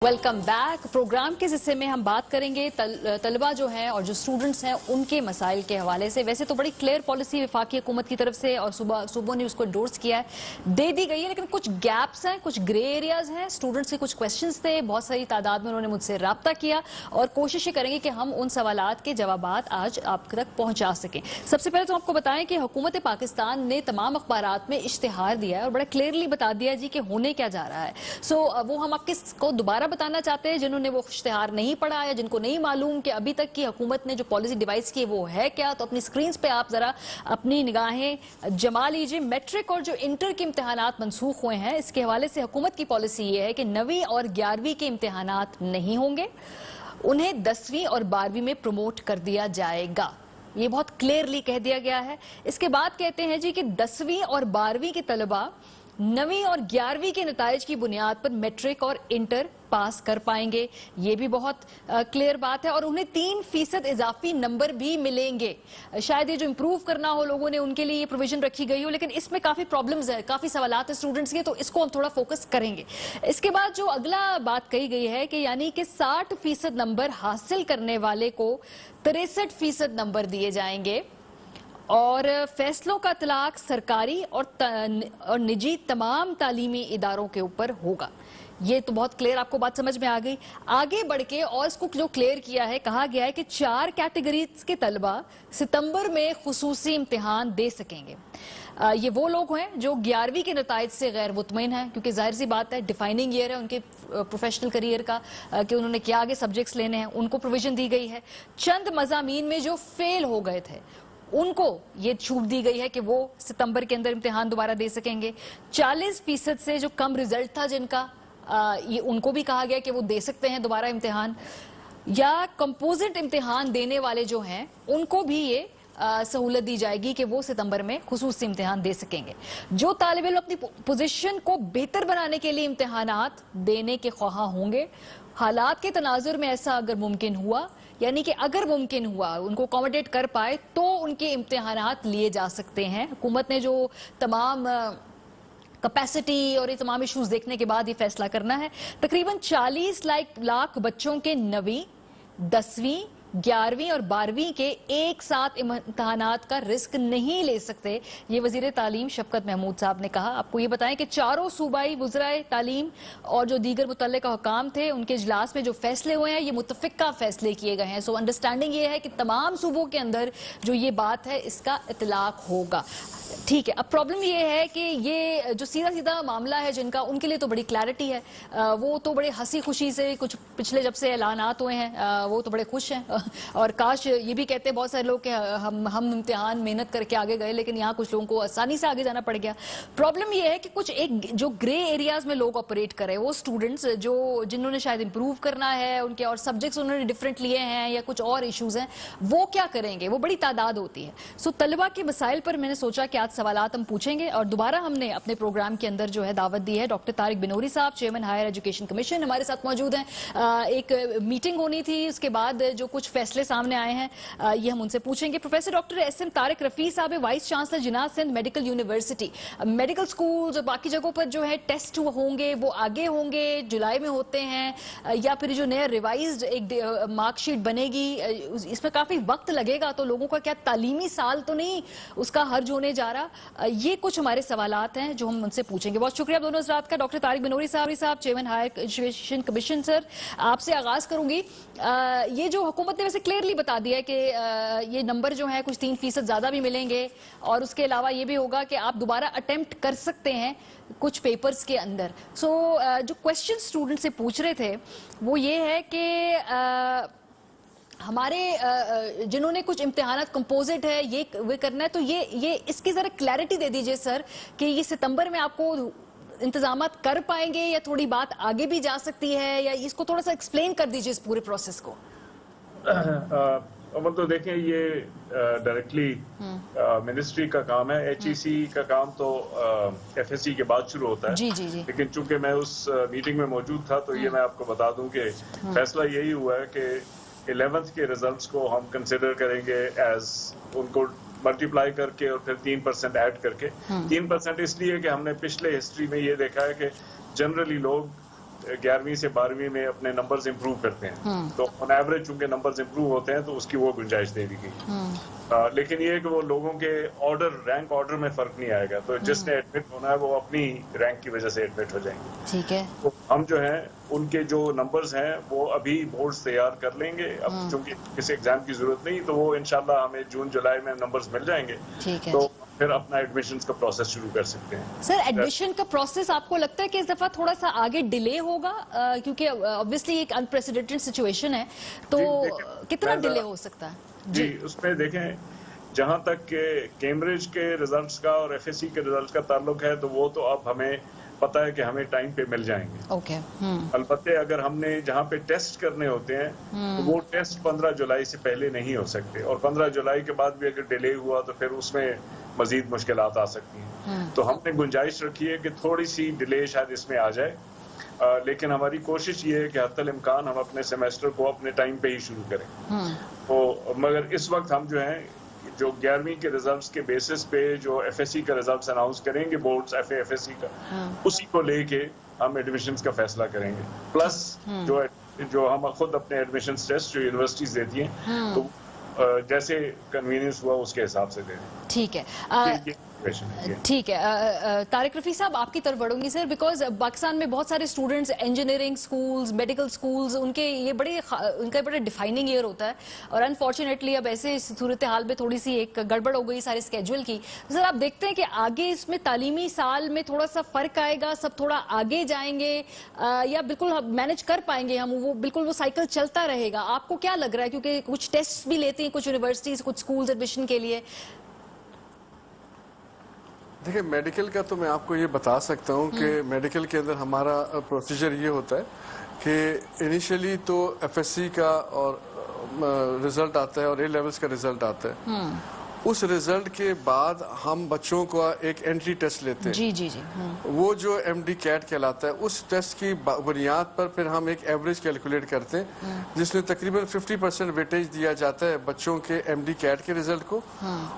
Welcome back. Programme के हिस्से में हम बात करेंगे तलबा जो हैं और जो स्टूडेंट्स हैं उनके मसाइल के हवाले से। वैसे तो बड़ी क्लियर पॉलिसी वफाकी हुकूमत की तरफ से और सूबों ने उसको एंडोर्स किया है, दे दी गई है, लेकिन कुछ गैप्स हैं, कुछ ग्रे एरियाज हैं। स्टूडेंट्स के कुछ क्वेश्चंस थे, बहुत सारी तादाद में उन्होंने मुझसे राब्ता किया और कोशिश करेंगे कि हम उन सवालात के जवाबात आज आप तक पहुंचा सकें। सबसे पहले तो आपको बताएं कि हुकूमत पाकिस्तान ने तमाम अखबारात में इश्तिहार दिया है और बड़ा क्लियरली बता दिया जी कि होने क्या जा रहा है। वो हम आपको दोबारा बताना चाहते हैं जिन्होंने वो इश्तिहार नहीं पढ़ा या जिनको नहीं मालूम कि अभी तक की हुकूमत ने जो पॉलिसी डिवाइस की वो है क्या। तो अपनी स्क्रीन पे आप जरा अपनी निगाहें जमा लीजिए। मैट्रिक और जो इंटर के इम्तिहानात मनसूख हुए हैं, इसके हवाले से हुकूमत की पॉलिसी ये है कि 9वीं और 11वीं के इम्तिहानात नहीं होंगे, उन्हें 10वीं और 12वीं में प्रमोट कर दिया जाएगा। ये बहुत क्लियरली कह दिया गया है। इसके बाद कहते हैं जी कि 10वीं और 12वीं के तलबा 9वीं और 11वीं के नताइज की बुनियाद पर मैट्रिक और इंटर पास कर पाएंगे। ये भी बहुत क्लियर बात है और उन्हें 3% इजाफी नंबर भी मिलेंगे। शायद ये जो इम्प्रूव करना हो लोगों ने उनके लिए ये प्रोविजन रखी गई हो, लेकिन इसमें काफी प्रॉब्लम्स है, काफी सवालात है स्टूडेंट्स के, तो इसको हम थोड़ा फोकस करेंगे। इसके बाद जो अगला बात कही गई है कि यानी कि 60% नंबर हासिल करने वाले को 63% नंबर दिए जाएंगे और फैसलों का इतलाक सरकारी और निजी तमाम तालीमी इदारों के ऊपर होगा। ये तो बहुत क्लियर आपको बात समझ में आ गई। आगे बढ़ के और इसको जो क्लियर किया है, कहा गया है कि 4 कैटेगरीज के तलबा सितंबर में खुसूसी इम्तिहान दे सकेंगे। ये वो लोग हैं जो 11वीं के नताइज से गैर मुतमईन हैं, क्योंकि जाहिर सी बात है डिफाइनिंग ईयर है उनके प्रोफेशनल करियर का कि उन्होंने क्या आगे सब्जेक्ट्स लेने हैं, उनको प्रोविजन दी गई है। चंद मज़ामीन में जो फेल हो गए थे उनको ये छूट दी गई है कि वो सितंबर के अंदर इम्तिहान दोबारा दे सकेंगे। 40% से जो कम रिजल्ट था जिनका, ये उनको भी कहा गया कि वो दे सकते हैं दोबारा इम्तिहान। या कंपोजिट इम्तिहान देने वाले जो हैं उनको भी ये सहूलत दी जाएगी कि वो सितंबर में खुसूसी इम्तिहान दे सकेंगे। जो तालिब इल्म अपनी पोजीशन को बेहतर बनाने के लिए इम्तिहानात देने के ख्वाह होंगे, हालात के तनाजुर में ऐसा अगर मुमकिन हुआ, यानी कि अगर मुमकिन हुआ उनको अकोमोडेट कर पाए, तो उनके इम्तिहानात लिए जा सकते हैं। हुकूमत ने जो तमाम कैपेसिटी और ये तमाम इश्यूज देखने के बाद ये फैसला करना है। तकरीबन 40 लाख बच्चों के 9वीं, 10वीं, 11वीं और 12वीं के एक साथ इम्तिहानात का रिस्क नहीं ले सकते, ये वजीर तालीम शफकत महमूद साहब ने कहा। आपको ये बताएं कि चारों सूबाई वज़राए तालीम और जो दीगर मुतल्लिका हुकाम थे उनके इजलास में जो फैसले हुए हैं ये मुतफ़िक़ा फैसले किए गए हैं। सो अंडरस्टैंडिंग ये है कि तमाम सूबों के अंदर जो ये बात है इसका इतलाक होगा। ठीक है, अब प्रॉब्लम ये है कि ये जो सीधा सीधा मामला है जिनका, उनके लिए तो बड़ी क्लैरिटी है, वो तो बड़े हंसी खुशी से कुछ पिछले जब से ऐलानात हुए हैं वो तो बड़े खुश हैं और काश ये भी कहते हैं बहुत सारे लोग कि हम इम्तिहान मेहनत करके आगे गए, लेकिन यहाँ कुछ लोगों को आसानी से आगे जाना पड़ गया। प्रॉब्लम ये है कि कुछ एक जो ग्रे एरियाज में लोग ऑपरेट कर रहे हैं, वो स्टूडेंट्स जिन्होंने शायद इंप्रूव करना है, उनके और सब्जेक्ट्स उन्होंने डिफरेंट लिए हैं या कुछ और इशूज हैं, वो क्या करेंगे, वो बड़ी तादाद होती है। सो तलबा के मसाइल पर मैंने सोचा कि आज सवालात हम पूछेंगे और दोबारा हमने अपने प्रोग्राम के अंदर जो है दावत दी है डॉक्टर तारिक बिनोरी साहब, चेयरमैन हायर एजुकेशन कमीशन, हमारे साथ मौजूद हैं। एक मीटिंग होनी थी, उसके बाद जो कुछ फैसले सामने आए हैं ये हम उनसे पूछेंगे। Professor doctor SM Tariq Rafi साहब है, vice chancellor Jinnah Sindh medical university. Medical schools और बाकी जगहों पर जो है टेस्ट होंगे वो आगे होंगे, जुलाई में होते हैं, या फिर जो नया रिवाइज्ड एक मार्कशीट बनेगी, इसमें काफी वक्त लगेगा, तो लोगों का क्या तालीमी साल तो नहीं उसका हर्ज होने जा रहा। ये कुछ हमारे सवालात हैं जो हम उनसे पूछेंगे। बहुत शुक्रिया आप दोनों हज़रात का। डॉक्टर तारिक बिनोरी साहब chairman higher education commission, sir आपसे आगाज करूंगी। ये जो हुकूमत ने वैसे क्लियरली बता दिया है कि ये नंबर जो है कुछ 3% ज्यादा भी मिलेंगे और उसके अलावा ये भी होगा कि आप दोबारा अटेम्प्ट कर सकते हैं कुछ पेपर्स के अंदर। जो क्वेश्चन स्टूडेंट से पूछ रहे थे वो ये है कि हमारे जिन्होंने कुछ इम्तिहानात कंपोजिट है ये वे करना है, तो ये इसकी जरा क्लैरिटी दे दीजिए सर कि ये सितंबर में आपको इंतजामात कर पाएंगे या थोड़ी बात आगे भी जा सकती है, या इसको थोड़ा सा एक्सप्लेन कर दीजिए इस पूरे प्रोसेस को। अमल तो देखें, ये डायरेक्टली मिनिस्ट्री का काम है। HEC का काम तो FSC के बाद शुरू होता है। जी जी जी। लेकिन चूंकि मैं उस मीटिंग में मौजूद था तो ये मैं आपको बता दूं कि फैसला यही हुआ है कि 11th के रिजल्ट्स को हम कंसिडर करेंगे एज उनको मल्टीप्लाई करके और फिर 3% ऐड करके। 3% इसलिए कि हमने पिछले हिस्ट्री में ये देखा है कि जनरली लोग 11वीं से 12वीं में अपने नंबर्स इंप्रूव करते हैं, तो ऑन एवरेज चूंकि नंबर्स इंप्रूव होते हैं तो उसकी वो गुंजाइश दे दी गई। लेकिन ये कि वो लोगों के रैंक ऑर्डर में फर्क नहीं आएगा, तो जिसने एडमिट होना है वो अपनी रैंक की वजह से एडमिट हो जाएंगे। ठीक है, तो हम जो है उनके जो नंबर्स हैं वो अभी बोर्ड्स तैयार कर लेंगे। अब चूंकि किसी एग्जाम की जरूरत नहीं, तो वो इंशाल्लाह हमें जून जुलाई में नंबर्स मिल जाएंगे, ठीक है, तो फिर अपना एडमिशन का प्रोसेस शुरू कर सकते हैं। सर एडमिशन का प्रोसेस आपको लगता है कि इस दफा थोड़ा सा आगे डिले होगा, क्योंकि ऑब्वियसली एक अनप्रेसिडेंटेड सिचुएशन है, तो कितना डिले हो सकता है? जी, उसमें देखें, जहां तक के कैम्ब्रिज के रिजल्ट्स का और एफएससी के रिजल्ट्स का ताल्लुक है, तो वो तो अब हमें पता है कि हमें टाइम पे मिल जाएंगे। ओके। अलबत्ते अगर हमने जहाँ पे टेस्ट करने होते हैं तो वो टेस्ट 15 जुलाई से पहले नहीं हो सकते, और 15 जुलाई के बाद भी अगर डिले हुआ तो फिर उसमें मजीद मुश्किलात आ सकती हैं। तो हमने गुंजाइश रखी है कि थोड़ी सी डिले शायद इसमें आ जाए, लेकिन हमारी कोशिश ये है कि हत्तल इम्कान हम अपने सेमेस्टर को अपने टाइम पे ही शुरू करें। तो मगर इस वक्त हम जो है जो 11वीं के रिजल्ट्स के बेसिस पे जो एफएससी का रिजल्ट्स अनाउंस करेंगे बोर्ड्स एफएससी का, उसी को लेके हम एडमिशन्स का फैसला करेंगे। प्लस जो हम खुद अपने एडमिशन्स टेस्ट जो यूनिवर्सिटीज देती हैं, तो जैसे कन्वीनियंस हुआ उसके हिसाब से दे दें। ठीक है, ठीक है। तारिक रफी साहब, आपकी तरफ बढ़ूंगी सर, बिकॉज पाकिस्तान में बहुत सारे students engineering schools, medical schools, उनका बड़े डिफाइनिंग ईयर होता है, और अनफॉर्चुनेटली अब ऐसे सूरत हाल में थोड़ी सी एक गड़बड़ हो गई सारे स्केड्यूल की। सर आप देखते हैं कि आगे इसमें तालीमी साल में थोड़ा सा फर्क आएगा, सब थोड़ा आगे जाएंगे, या बिल्कुल मैनेज कर पाएंगे हम, वो साइकिल चलता रहेगा? आपको क्या लग रहा है, क्योंकि कुछ टेस्ट भी लेते हैं कुछ यूनिवर्सिटीज, कुछ स्कूल्स एडमिशन के लिए? देखिए, मेडिकल का तो मैं आपको ये बता सकता हूँ कि मेडिकल के अंदर हमारा प्रोसीजर ये होता है कि इनिशियली तो एफएससी का और रिजल्ट आता है और ए लेवल्स का रिजल्ट आता है। उस रिजल्ट के बाद हम बच्चों को एक एंट्री टेस्ट लेते हैं। जी जी जी। वो जो एमडी कैट कहलाता है, उस टेस्ट की बुनियाद पर फिर हम एक एवरेज कैलकुलेट करते हैं, जिसमें तकरीबन 50% वेटेज दिया जाता है बच्चों के एमडी कैट के रिजल्ट को,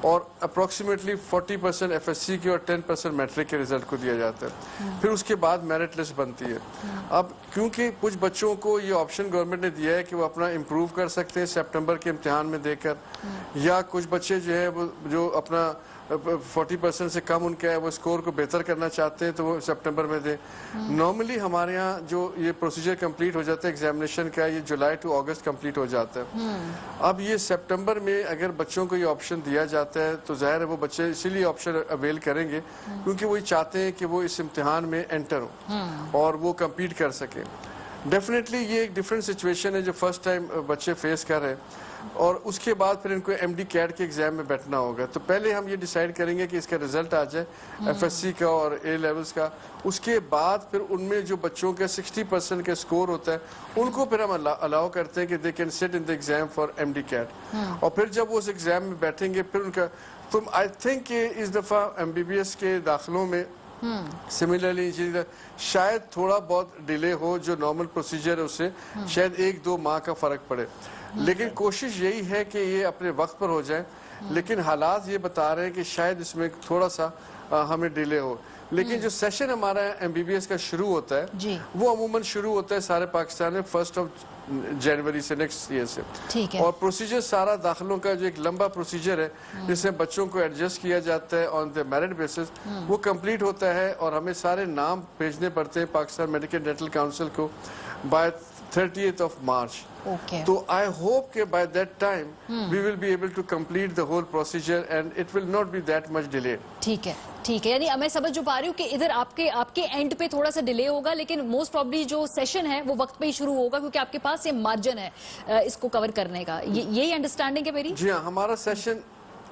और अप्रोक्सीमेटली 40% एफएससी के और 10% मैट्रिक के रिजल्ट को दिया जाता है। फिर उसके बाद मेरिट लिस्ट बनती है। अब क्योंकि कुछ बच्चों को ये ऑप्शन गवर्नमेंट ने दिया है कि वो अपना इम्प्रूव कर सकते हैं सितंबर के इम्तिहान में देकर, या कुछ बच्चे जो है जो अपना 40% से कम उनका है, वो स्कोर को बेहतर करना चाहते हैं, तो वो सितंबर में दें। नॉर्मली हमारे यहाँ जो ये प्रोसीजर कंप्लीट हो जाता है एग्जामिनेशन का, ये जुलाई टू अगस्त कंप्लीट हो जाता है। अब ये सितंबर में अगर बच्चों को ये ऑप्शन दिया जाता है, तो जाहिर है वो बच्चे इसीलिए ऑप्शन अवेल करेंगे क्योंकि वो चाहते हैं कि वो इस इम्तिहान में एंटर हो और वो कम्पीट कर सकें। डेफिनेटली ये एक डिफरेंट सिचुएशन है जो फर्स्ट टाइम बच्चे फेस कर रहे हैं, और उसके बाद फिर इनको एमडी कैट के एग्जाम में बैठना होगा। तो पहले हम ये डिसाइड करेंगे कि इसका रिजल्ट आ जाए एफएससी का और ए लेवल्स का, उसके बाद फिर उनमें जो बच्चों के 60% के स्कोर होता है उनको फिर हम अलाउ करते हैं कि they can sit in the exam for MD CAT, और फिर जब वो उस एग्जाम में बैठेंगे फिर उनका, तो आई थिंक इस दफ़ा एमबीबीएस के दाखिलों में सिमिलरली शायद थोड़ा बहुत डिले हो, जो नॉर्मल प्रोसीजर है उससे शायद 1-2 माह का फर्क पड़े, लेकिन कोशिश यही है कि ये अपने वक्त पर हो जाए। लेकिन हालात ये बता रहे हैं कि शायद इसमें थोड़ा सा हमें डिले हो। लेकिन जो सेशन हमारा एमबीबीएस का शुरू होता है वो अमूमन शुरू होता है सारे पाकिस्तान में 1 जनवरी से नेक्स्ट ईयर से, और प्रोसीजर सारा दाखिलों का जो एक लंबा प्रोसीजर है जिसमें बच्चों को एडजस्ट किया जाता है ऑन द मेरिट बेसिस, वो कंप्लीट होता है और हमें सारे नाम भेजने पड़ते हैं पाकिस्तान मेडिकल डेंटल काउंसिल को बाय 30th of March. तो I hope कि by that time we will be able to complete the whole procedure and it will not be that much delayed. ठीक है, ठीक है। यानी मैं समझ जो पा रही हूँ कि इधर आपके एंड पे थोड़ा सा डिले होगा, लेकिन मोस्ट प्रॉब्ली जो सेशन है वो वक्त पे ही शुरू होगा क्योंकि आपके पास ये मार्जिन है इसको कवर करने का। यही अंडरस्टैंडिंग है मेरी? जी हाँ, हमारा सेशन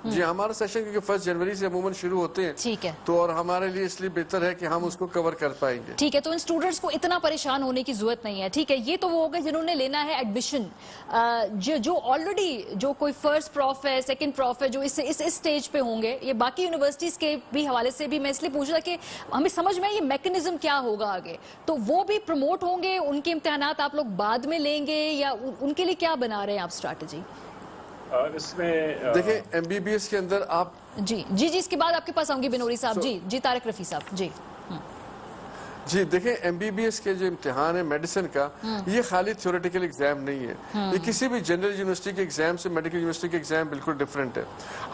क्योंकि 1 जनवरी से अमूमन शुरू होते हैं, ठीक है, तो और हमारे लिए इसलिए बेहतर है कि हम उसको कवर कर पाएंगे। ठीक है, तो इन स्टूडेंट्स को इतना परेशान होने की जरूरत नहीं है। ठीक है, ये तो वो हो गए जिन्होंने लेना है एडमिशन, जो ऑलरेडी जो कोई फर्स्ट प्रॉफ है, सेकंड प्रॉफ है, जो इस स्टेज पे होंगे। ये बाकी यूनिवर्सिटीज के भी हवाले से भी मैं इसलिए पूछ रहा कि हमें समझ में ये मैकेनिज्म क्या होगा आगे, तो वो भी प्रमोट होंगे, उनके इम्तिहानात आप लोग बाद में लेंगे या उनके लिए क्या बना रहे हैं आप स्ट्रैटेजी? इसमें देखिए एमबीबीएस के अंदर आप जी जी जी इसके बाद आपके पास आऊंगी बिनोरी साहब। जी जी तारिक रफी साहब जी। جی دیکھیں MBBS کے جو امتحان ہے میڈیسن کا یہ خالی تھیوریٹیکل ایگزام نہیں ہے، یہ کسی بھی جنرل یونیورسٹی کے ایگزام سے میڈیکل یونیورسٹی کے ایگزام بالکل ڈفرینٹ ہے.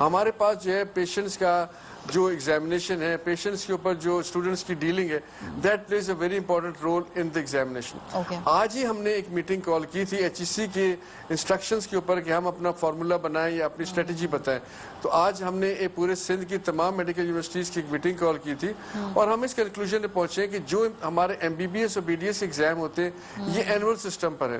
ہمارے پاس جو ہے پیشنٹس کا جو ایگزامینیشن ہے، پیشنٹس کے اوپر جو اسٹوڈنٹس کی ڈیلنگ ہے، that plays a very important role in the examination. آج ہی ہم نے ایک میٹنگ کال کی تھی HEC کے انسٹرکشنز کے اوپر کہ ہم اپنا فارمولا بنائیں یا اپنی اسٹریٹجی بتائیں. تو آج ہم نے پورے سندھ کی تمام میڈیکل یونیورسٹیز کی ایک میٹنگ کال کی تھی اور ہم اس کنکلوژن پہ پہنچے کہ جو ہمارے MBBS اور BDS ایگزام ہوتے ہیں یہ اینول سسٹم پر ہے.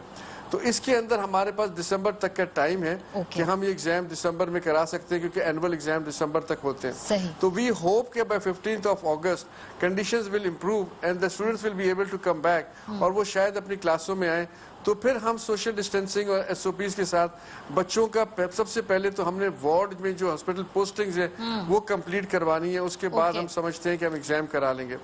تو اس کے اندر ہمارے پاس دسمبر تک کا ٹائم ہے کہ ہم یہ ایگزام دسمبر میں کرا سکتے ہیں کیونکہ اینول ایگزام دسمبر تک ہوتے ہیں. تو وی ہوپ کہ by 15th of August conditions will improve and the students will be able to come back اور وہ شاید اپنی کلاسوں میں آئیں. تو پھر ہم سوشل ڈسٹینسنگ اور SOPs کے ساتھ بچوں کا سب سے پہلے تو ہم نے وارڈ میں جو ہاسپٹل پوسٹنگز ہیں وہ کمپلیٹ کروانی ہے، اس کے بعد ہم سمجھتے ہیں کہ ہم ایگزام کرا لیں گے.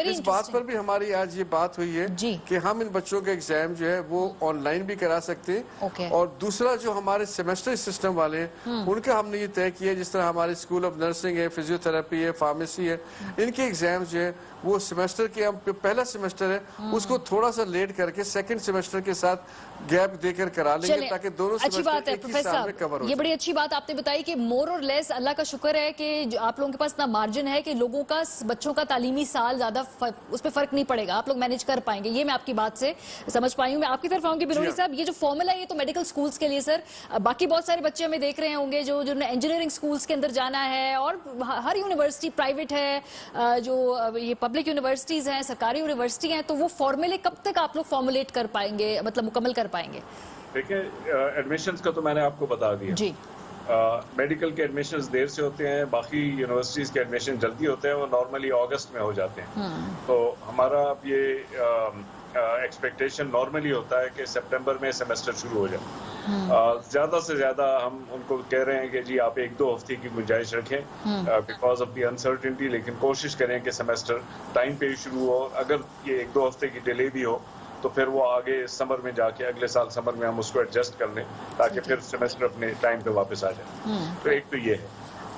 اس بات پر بھی ہماری آج یہ بات ہوئی ہے کہ ہم ان بچوں کا ایگزام جو ہے وہ آن لائن بھی کرا سکتے ہیں. اور دوسرا جو ہمارے سیمسٹر سسٹم والے ہیں ان کا ہم نے یہ طے کیا ہے، جس طرح ہمارے اسکول آف نرسنگ ہے، فزیوتھراپی ہے، فارمیسی ہے، ان کے ایگزام جو ہے وہ سیمسٹر کے ہم پہلا سیمسٹر ہے اس کو تھوڑا سا لیٹ کر کے سیکنڈ سیمسٹر کے ساتھ گیپ دے کر کرا لیں گے تاکہ دونوں سیمسٹر ایک ہی سال میں کور ہو جائے. یہ بڑی اچھی بات آپ نے بتائی کہ مور اور لیس اللہ کا شکر ہے کہ آپ لوگوں کے پاس اتنا مارجن ہے کہ لوگوں کا بچوں کا تعلیمی سال زیادہ اس پہ فرق نہیں پڑے گا، آپ لوگ مینج کر پائیں گے. یہ میں آپ کی بات سے سمجھ پائی ہوں. میں آپ کی طرف آؤں گی بنوری صاحب، یہ جو فارمولا ہے یہ تو میڈیکل سکولز کے لیے سر، باقی بہت سارے بچے ہمیں دیکھ رہے ہوں گے جو جنہوں نے انجینئرنگ سکولز کے اندر جانا ہے اور ہر یونیورسٹی پرائیویٹ ہے، جو یہ پبلک یونیورسٹیز ہیں، سرکاری یونیورسٹی ہیں، تو وہ فارمولے کب تک آپ لوگ فارمولیٹ کر پائیں گے، مطلب مکمل کر پائیں گے؟ دیکھیں ایڈمیشنز کا تو میں نے آپ کو بتا دیا. جی میڈیکل کے ایڈمیشنز دیر سے ہوتے ہیں، باقی یونیورسٹیز کے ایڈمیشن جلدی ہوتے ہیں، وہ نارملی اگست میں ہو جاتے ہیں. تو ہمارا اب یہ ایکسپیکٹیشن نارملی ہوتا ہے کہ سپٹمبر میں سیمسٹر شروع ہو جائے. زیادہ سے زیادہ ہم ان کو کہہ رہے ہیں کہ جی آپ 1-2 ہفتے کی گنجائش رکھیں بیکاز آف دی انسرٹنٹی، لیکن کوشش کریں کہ سیمسٹر ٹائم پہ ہی شروع ہو. اگر یہ 1-2 ہفتے کی ڈیلے بھی ہو تو پھر وہ آگے سمر میں جا کے اگلے سال سمر میں ہم اس کو ایڈجسٹ کر لیں تاکہ پھر سیمسٹر اپنے ٹائم پہ واپس آ جائے. تو ایک تو یہ ہے.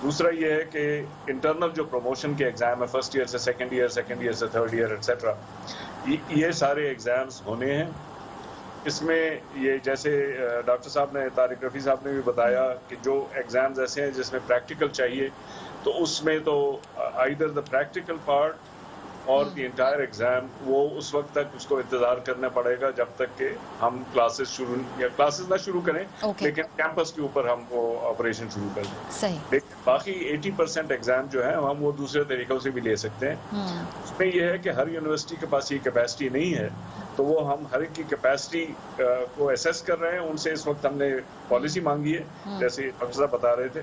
دوسرا یہ ہے کہ انٹرنل جو پروموشن کے ایگزام ہے، فرسٹ ایئر سے سیکنڈ ایئر، سیکنڈ ایئر سے تھرڈ ایئر ایٹسیٹرا، یہ سارے ایگزامز ہونے ہیں. اس میں یہ جیسے ڈاکٹر صاحب نے، طارق رفیع صاحب نے بھی بتایا کہ جو ایگزامز ایسے ہیں جس میں پریکٹیکل چاہیے تو اس میں تو آئیدر دا پریکٹیکل پارٹ اور دی انٹائر ایگزام وہ اس وقت تک اس کو انتظار کرنا پڑے گا جب تک کہ ہم کلاسز نہ شروع کریں، لیکن کیمپس کے اوپر ہم وہ آپریشن شروع کر دیں. لیکن باقی 80% ایگزام جو ہے ہم وہ دوسرے طریقوں سے بھی لے سکتے ہیں. اس میں یہ ہے کہ ہر یونیورسٹی کے پاس یہ کیپیسٹی نہیں ہے، تو وہ ہم ہر ایک کی کیپیسٹی کو اسیس کر رہے ہیں. ان سے اس وقت ہم نے پالیسی مانگی ہے جیسے ڈاکٹر صاحب بتا رہے تھے،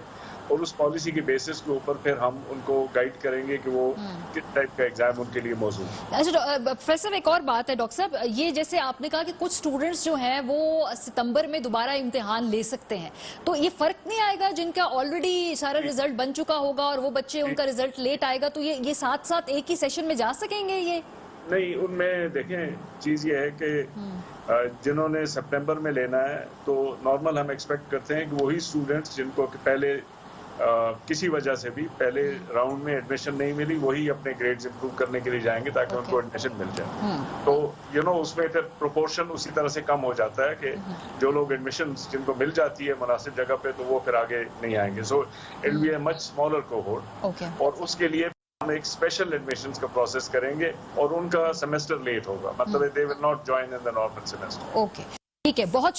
اور اس پالیسی کے بیسس کے اوپر پھر ہم ان کو گائیڈ کریں گے کہ وہ کس ٹائپ کا ایگزام ان کے لیے موزوں ہے. اچھا پروفیسر، ایک اور بات ہے ڈاکٹر صاحب، یہ جیسے آپ نے کہا کہ کچھ اسٹوڈنٹس جو ہیں وہ ستمبر میں دوبارہ امتحان لے سکتے ہیں، تو یہ فرق نہیں آئے گا جن کا آلریڈی سارا رزلٹ بن چکا ہوگا اور وہ بچے ان کا رزلٹ لیٹ آئے گا تو یہ ساتھ ساتھ ایک ہی سیشن میں جا سکیں گے؟ یہ نہیں، ان میں دیکھیں چیز یہ ہے کہ جنہوں نے سپٹمبر میں لینا ہے تو نارمل ہم ایکسپیکٹ کرتے ہیں کہ وہی اسٹوڈنٹس جن کو پہلے کسی وجہ سے بھی پہلے راؤنڈ میں ایڈمیشن نہیں ملی، وہی اپنے گریڈز امپروو کرنے کے لیے جائیں گے تاکہ ان کو ایڈمیشن مل جائے. تو اس میں پھر پروپورشن اسی طرح سے کم ہو جاتا ہے کہ جو لوگ ایڈمیشن جن کو مل جاتی ہے مناسب جگہ پہ تو وہ پھر آگے نہیں آئیں گے. So it will be a much smaller cohort, اور اس کے لیے ہم ایک اسپیشل ایڈمیشنز کا پروسیس کریں گے اور ان کا سیمسٹر لیٹ ہوگا، مطلب they will not join in the normal semester. ٹھیک ہے، بہت